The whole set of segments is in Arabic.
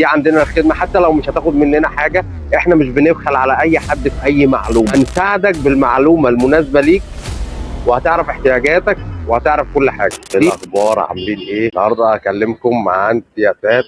دي عندنا الخدمه، حتى لو مش هتاخد مننا حاجه، احنا مش بنبخل على اي حد في اي معلومه، هنساعدك بالمعلومه المناسبه ليك، وهتعرف احتياجاتك وهتعرف كل حاجه. إيه الاخبار؟ عاملين ايه؟ النهارده هكلمكم عن سياسات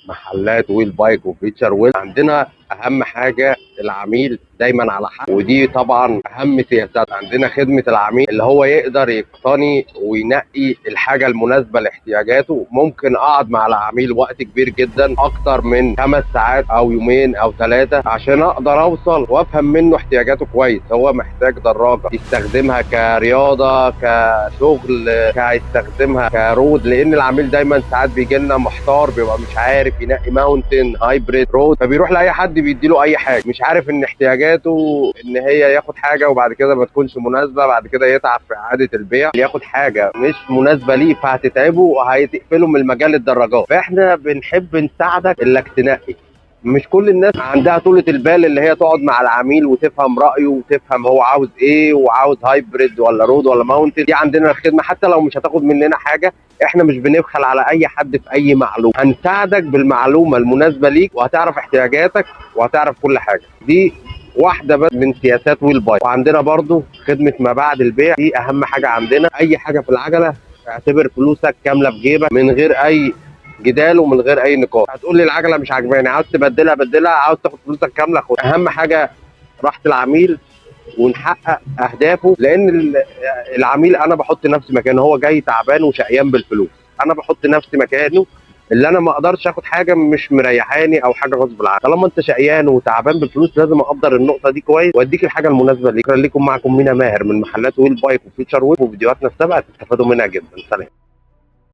محلات ويل بايك وفيتشر ويل. عندنا اهم حاجه العميل دايما على حق، ودي طبعا اهم سياسات. عندنا خدمه العميل اللي هو يقدر يقتني وينقي الحاجه المناسبه لاحتياجاته. ممكن اقعد مع العميل وقت كبير جدا، اكتر من 5 ساعات او يومين او 3، عشان اقدر اوصل وافهم منه احتياجاته كويس. هو محتاج دراجه يستخدمها كرياضه، كشغل، هيستخدمها كرود، لان العميل دايما ساعات بيجي لنا محتار، بيبقى مش عارف ينقي ماونتن، هايبريد، رود، فبيروح لاي حد بيديله اي حاجه، مش عارف ان احتياجاته ان هي ياخد حاجه وبعد كده ما تكونش مناسبه، بعد كده يتعب في اعاده البيع، ياخد حاجه مش مناسبه ليه فهتتعبه وهتقفله من مجال الدراجات. فاحنا بنحب نساعدك انك تنقي. مش كل الناس عندها طولة البال اللي هي تقعد مع العميل وتفهم رأيه وتفهم هو عاوز ايه، وعاوز هايبريد ولا رود ولا ماونتن. دي عندنا الخدمة، حتى لو مش هتاخد مننا حاجة، احنا مش بنبخل على اي حد في اي معلومة، هنساعدك بالمعلومة المناسبة ليك، وهتعرف احتياجاتك وهتعرف كل حاجة. دي واحدة بس من سياسات ويل باي. وعندنا برضو خدمة ما بعد البيع، دي اهم حاجة عندنا. اي حاجة في العجلة اعتبر فلوسك كاملة في جيبك، من غير اي جدال ومن غير اي نقاش. هتقول لي العجله مش عاجباني، عاوز تبدلها بدلها، عاوز تاخد فلوسك كامله خد. اهم حاجه راحه العميل ونحقق اهدافه، لان العميل انا بحط نفسي مكانه، هو جاي تعبان وشقيان بالفلوس، انا بحط نفسي مكانه. اللي انا ما اقدرش اخد حاجه مش مريحاني او حاجه غصب عني، طالما انت شقيان وتعبان بالفلوس لازم اقدر النقطه دي كويس واديك الحاجه المناسبه ليك. خليكم معكم مينا ماهر من محلات ويل بايك وفيتشر ويل، وفيديوهاتنا السابقه هتستفادوا منها جدا. سلام.